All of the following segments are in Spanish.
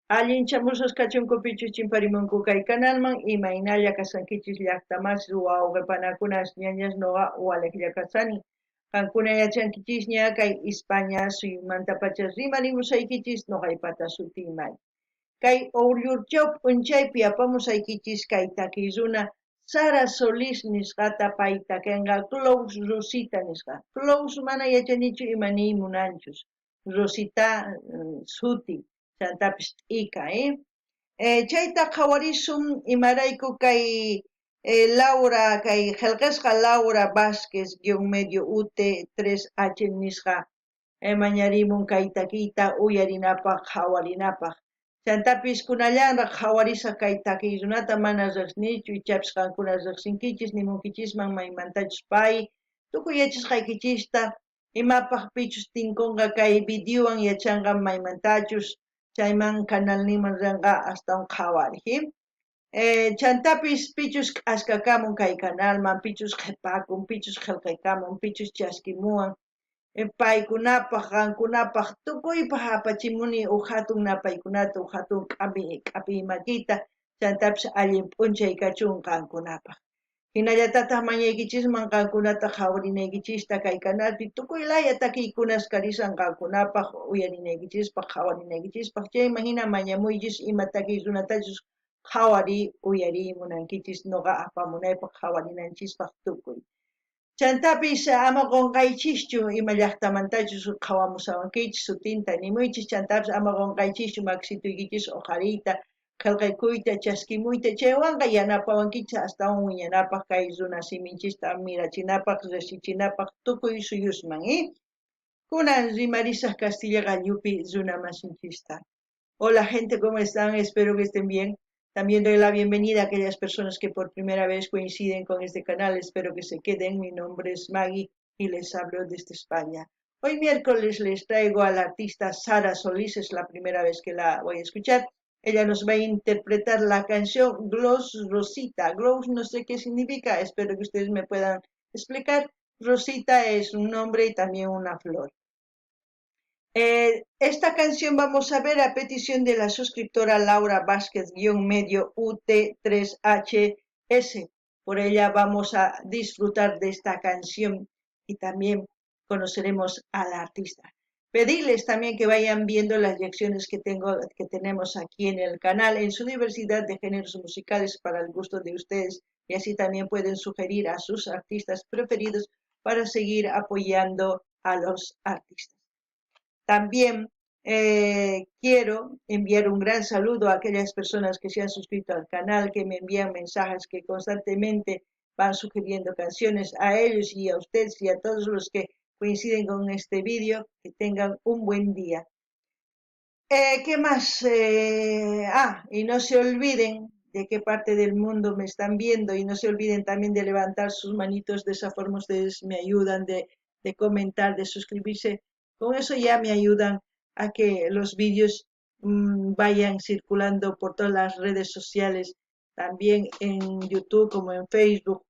Allin chamusqas kachunkupichus chimparimunku kay kanalman imaynalla kasankichis llaqtamas wawqipanakunas ñañas noqa Waleqlla kasani. Qankuna yachankichis ña kay España suyumantapacha rimarimusaykichis noqaypata sutiymay. Kay Ollurchaw p'unchaypi apamusaykichis kay takiy runa Sara Solis nisqata payta kenqa Klaus Rosita nisqa. Klaus mana yachanichu imani munanchus. Rosita suti chantapis t'ika, chayta qhawarisun imarayku kay Laura kay qillqisqa Laura Vázquez guion medio UT 3H nisqa mañarimun kay takiyta uyarinapaq qhawarinapaq. Chantapis kunallanraq qhawarisa kay takiy runata mana riqsinichu ichapas qankuna riqsinkichis nimunkichisman maymantachus pay tukuy yachasqaykichista imapaq pichus tinkunqa kay videowan yachanqa maymantachus chayman canalniman rinqa astawan qhawariq, chantapis pichus k'askakamun kay canalman pichus qhipakun pichus qillqikamun pichus chaskimuwan paykunapaq qankunapaq tukuypaq apachimuni hatun napaykunata hatun k'api makita chantapis allin p'unchay kachun qankunapaq. Hinallatataq mañaykichisman qankunata qhawarinaykichista kay canalpi tukuylaya takiykunas karisan qankunapaq uyarinaykichispaq qhawarinaykichispaq chayman hina mañamuychis ima takiy runatachus qhawari uyari munankichis noqa apamunaypaq qhawarinanchispaq tukuy. Chantapis ama qunqaychischu ima llaqtamantachus qhawamusawankichis sutinta nimuychis chantapis ama qunqaychischu maksituykichis uqariyta qillqikuyta chaskimuyta chaywanqa yanapawankichis astawan wiñanapaq kay runa siminchista mirachinapaq riqsichinapaq tukuy suyusman, kunan rimarisaq Castilla Qalluppi runa masinchista. Hola gente, ¿cómo están? Espero que estén bien. También doy la bienvenida a aquellas personas que por primera vez coinciden con este canal. Espero que se queden. Mi nombre es Maggie y les hablo desde España. Hoy miércoles les traigo a la artista Sara Solís. Es la primera vez que la voy a escuchar. Ella nos va a interpretar la canción Gloss Rosita. Gloss no sé qué significa. Espero que ustedes me puedan explicar. Rosita es un nombre y también una flor. Esta canción vamos a ver a petición de la suscriptora Laura Vázquez-medio UT3HS. Por ella vamos a disfrutar de esta canción y también conoceremos a la artista. Pedirles también que vayan viendo las lecciones que tenemos aquí en el canal en su diversidad de géneros musicales para el gusto de ustedes y así también pueden sugerir a sus artistas preferidos para seguir apoyando a los artistas. También quiero enviar un gran saludo a aquellas personas que se han suscrito al canal, que me envían mensajes, que constantemente van sugiriendo canciones. A ellos y a ustedes y a todos los que coinciden con este vídeo, que tengan un buen día. ¿Qué más? Y no se olviden de qué parte del mundo me están viendo y no se olviden también de levantar sus manitos, de esa forma ustedes me ayudan, de comentar, de suscribirse. Con eso ya me ayudan a que los vídeos vayan circulando por todas las redes sociales, también en YouTube como en Facebook.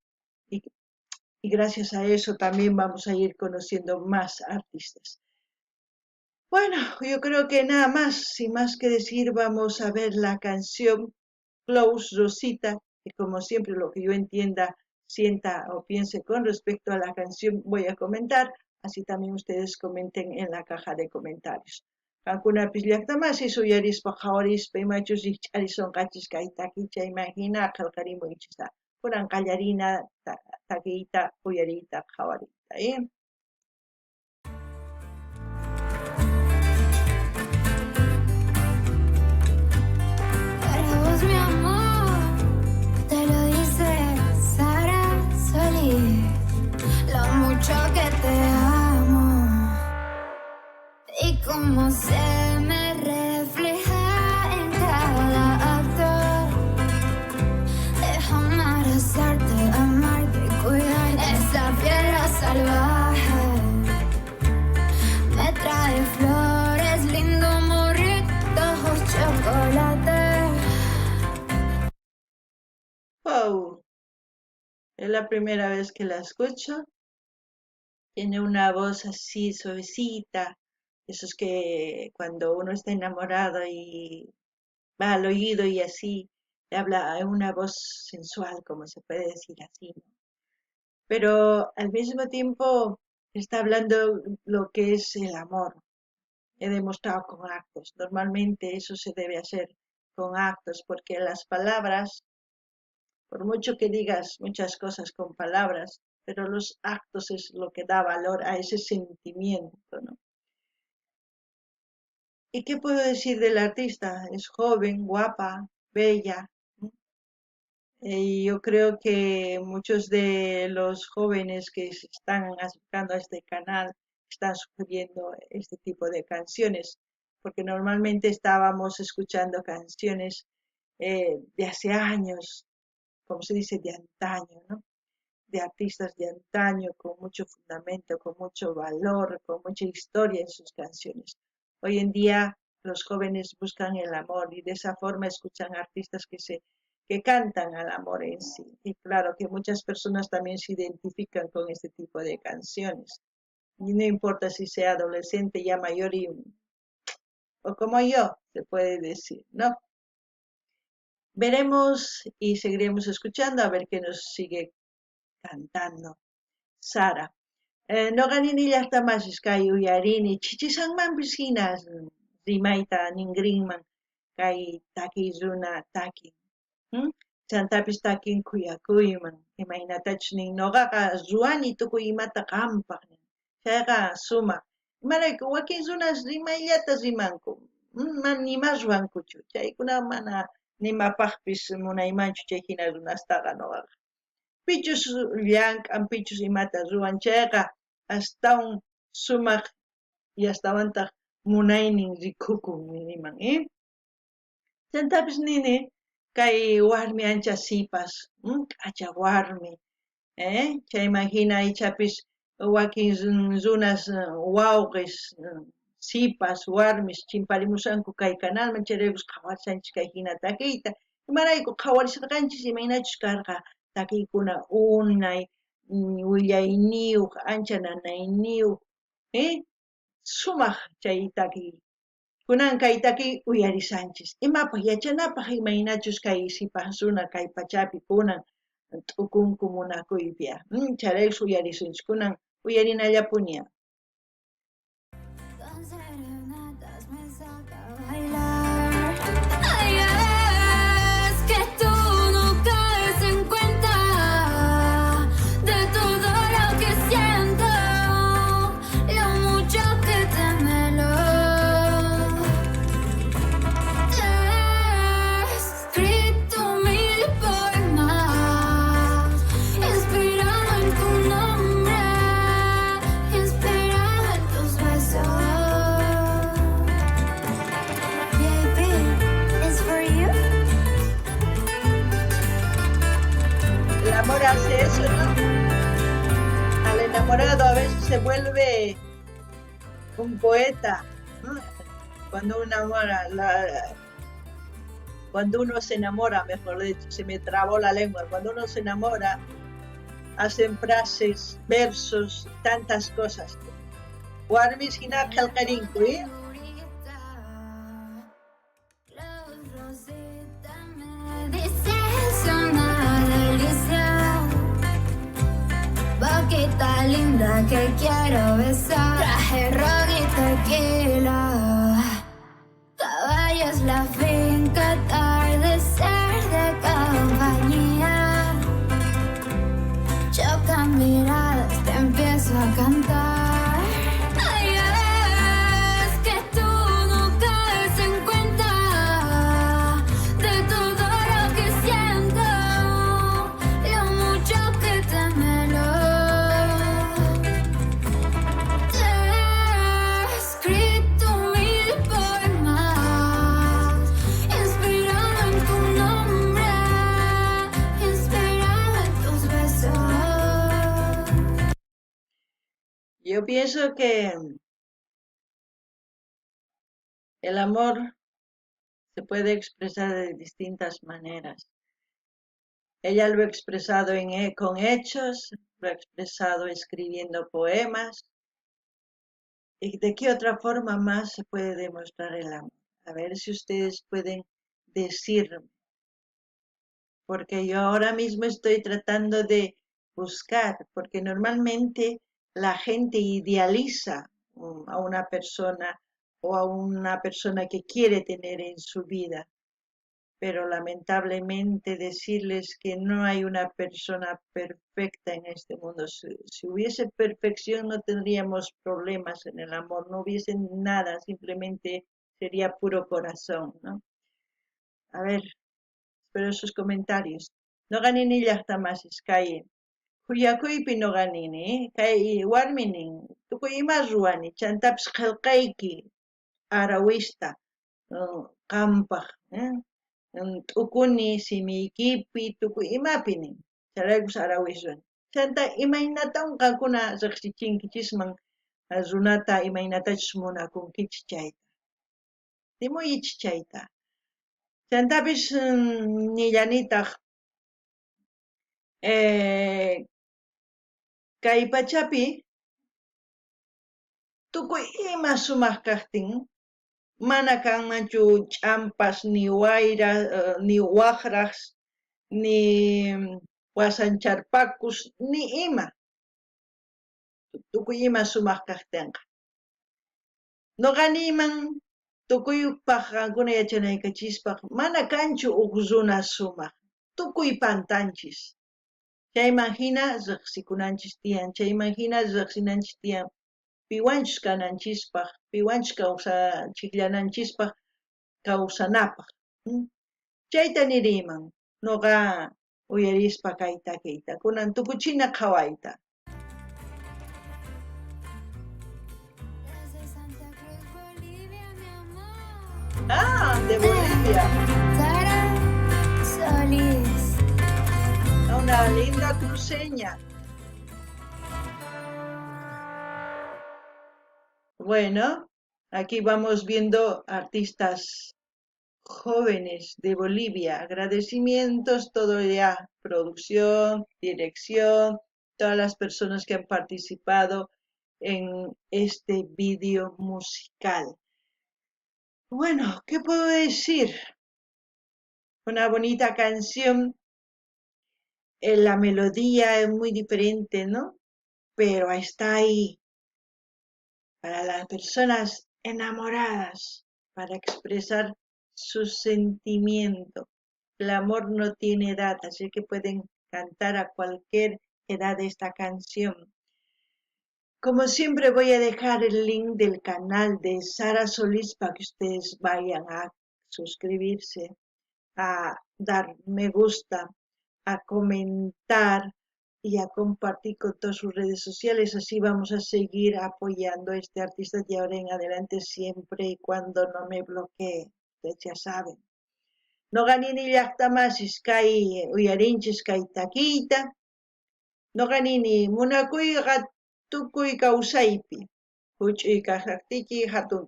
Y gracias a eso también vamos a ir conociendo más artistas. Bueno, yo creo que nada más, sin más que decir, vamos a ver la canción Klaus Rosita, que como siempre lo que yo entienda, sienta o piense con respecto a la canción voy a comentar, así también ustedes comenten en la caja de comentarios. Kankuna pillaqtamas suyarispa qhawarispa imachus riqch'arison qachisqayta kicha imagina qillqarimunchista. Kunan qallarina takiyta uyariyta qhawariyta, Mi amor, te lo dice Sara Solís, lo mucho que te amo y cómo se me refleja en cada acto. Déjame abrazarte, amarte, cuidar esa fiera salvaje. Me trae flores, lindo morrito, chocolate. Wow, es la primera vez que la escucho. Tiene una voz así suavecita, esos que cuando uno está enamorado y va al oído y así le habla en una voz sensual, como se puede decir así, ¿no? Pero al mismo tiempo está hablando lo que es el amor. He demostrado con actos. Normalmente eso se debe hacer con actos, porque las palabras, por mucho que digas muchas cosas con palabras, pero los actos es lo que da valor a ese sentimiento, ¿no? ¿Y qué puedo decir del artista? Es joven, guapa, bella, ¿no? Y yo creo que muchos de los jóvenes que se están acercando a este canal están sugiriendo este tipo de canciones, porque normalmente estábamos escuchando canciones de hace años, como se dice, de antaño, ¿no? De artistas de antaño, con mucho fundamento, con mucho valor, con mucha historia en sus canciones. Hoy en día los jóvenes buscan el amor y de esa forma escuchan artistas que cantan al amor en sí. Y claro que muchas personas también se identifican con este tipo de canciones. Y no importa si sea adolescente, ya mayor o como yo, se puede decir, ¿no? Veremos y seguiremos escuchando a ver qué nos sigue cantando Sara. Noqanini llaqtamasis kay uyarini chichisaqmanpis hina rimayta ninrinman kay takiy runa takin. ¿M? Chantapis takin kuyakuyman imaynatachus nin noqaqa ruwani tukuy imata qampaq nin. Chayqa sumaq. Imarayku wakin runas rimayllata rimanku. Man nima ruwankuchu. Chaykuna mana nimapaqpis munaymanchu chay hina runastaqa noqaqa. Pichus llamk'an pichus imata ruwan chayqa astawan sumaq y astawantaq munaynin rikhukun niniman, chantapis nini kay warmi ancha sipas, k'acha warmi, chayman hina ichapis wakin runas wawqis sipas warmis chimparimushanku kay kanalman chayraykus qhawarishanchis kay hina takiyta imarayku qhawarisharqanchis imaynachus karqa takiykuna unay willayniyuq ancha nanayniyuq, sumaq chay takiy kunan kay takiy uyarishanchis imapaq yachanapaq imaynachus kay sipas runa kay pachapi kunan t'ukunku munakuypiqa, chayraykus uyarishanchis kunan uyarinallapuña. Con serenatas me saca a bailar. Ay, es que tú no caes en cuenta de todo lo que siento, lo mucho que te melo. Te he escrito 1000 poemas, inspirado en tu nombre, inspirado en tus besos. Baby, it's for you. El amor hace eso, ¿no? Al enamorado a veces se vuelve un poeta, ¿no? Cuando cuando uno se enamora, mejor dicho, se me trabó la lengua, cuando uno se enamora, hacen frases, versos, tantas cosas. Warmis hina qillqarinku, Luz Rosita me dices una delicia, boquita linda que quiero besar. Traje ron y tequila, caballos la finca, atardecer de compañía. Chocan miradas, te empiezo a cantar. Ay, es que tú no caes en cuenta de todo lo que siento, lo mucho que te melo. Te he escrito 1000 poemas, inspirado en tu nombre, inspirado en tus besos. Yo pienso que el amor se puede expresar de distintas maneras. Ella lo ha expresado con hechos, lo ha expresado escribiendo poemas. ¿Y de qué otra forma más se puede demostrar el amor? A ver si ustedes pueden decirme, porque yo ahora mismo estoy tratando de buscar, porque normalmente la gente idealiza a una persona o a una persona que quiere tener en su vida, pero lamentablemente decirles que no hay una persona perfecta en este mundo. Si hubiese perfección no tendríamos problemas en el amor, no hubiese nada, simplemente sería puro corazón, ¿no? A ver, espero sus comentarios. No ganini llaqtamasis kay kuyakuypi no ganini kay warminin tukuy ima ruwani chantapis qillqayki arawista qampaq t'ukuni simiykipi tukuy imapinin charaykus arawiswan chanta imaynatan qankuna riqsichinkichisman runata imaynatachus munakunkichis chayta rimuychis chayta chantapis nillanitaq kay pachapi tukuy ima sumaq kaqtin mana kanmanchu ch'ampas ni wayra ni waqras ni wasancharpakus ni ima tukuy ima sumaq kaqtinqa nuqaniman tukuypaq qankuna yachanaykachispa mana kanchu huk runa sumaq tukuy pantanchis chayman hina riqsikunanchis tiyan chayman hina riqsinanchis tiyan piwanchus kananchispaq piwanchus kawsachikllananchispak kawsanapaq chayta niriyman nuqa uyarispa kayta kunan tukuchina qhawayta Desde Santa Cruz, Bolivia, mi amor. de Bolivia Sara Solís. una linda cruceña. Bueno, aquí vamos viendo artistas jóvenes de Bolivia. Agradecimientos, todo ya, producción, dirección, todas las personas que han participado en este vídeo musical. Bueno, ¿qué puedo decir? Una bonita canción, la melodía es muy diferente, ¿no? Pero está ahí para las personas enamoradas, para expresar sus sentimientos. El amor no tiene edad, así que pueden cantar a cualquier edad esta canción. Como siempre voy a dejar el link del canal de Sara Solís para que ustedes vayan a suscribirse, a dar me gusta, a comentar y a compartir con todas sus redes sociales. Así vamos a seguir apoyando a este artista de ahora en adelante siempre y cuando no me bloquee. Ustedes ya saben. No ganini llaqtamasis kay uyarinchis kay taquita. No ganini munakuyqa tukuy kawsaypi. Huch'uy kasaqtiki, hatun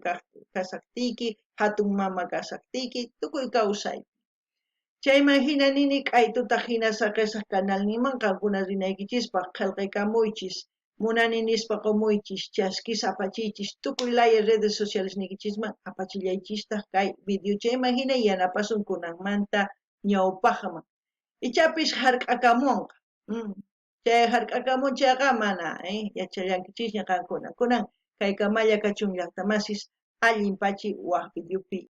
kasaqtiki, hatun mama kasaqtiki, tukuy kawsaypi. Chayman hina nini k'aytuta hina saqisaq kanalninman qankuna rinaykichispa qillqaykamuychis munani nispa qumuychis chaskisa apachiychis tukuy laya redes sociales nikichisman apachillaychistaq kay video chayman hina yanapasun kunanmanta ñawpaqman ichapis hark'akamunqa chay hark'akamunchayqa mana yachallankichisña qankuna kunan kay kamalla kachun llaqtamasis allinpachi waq videopi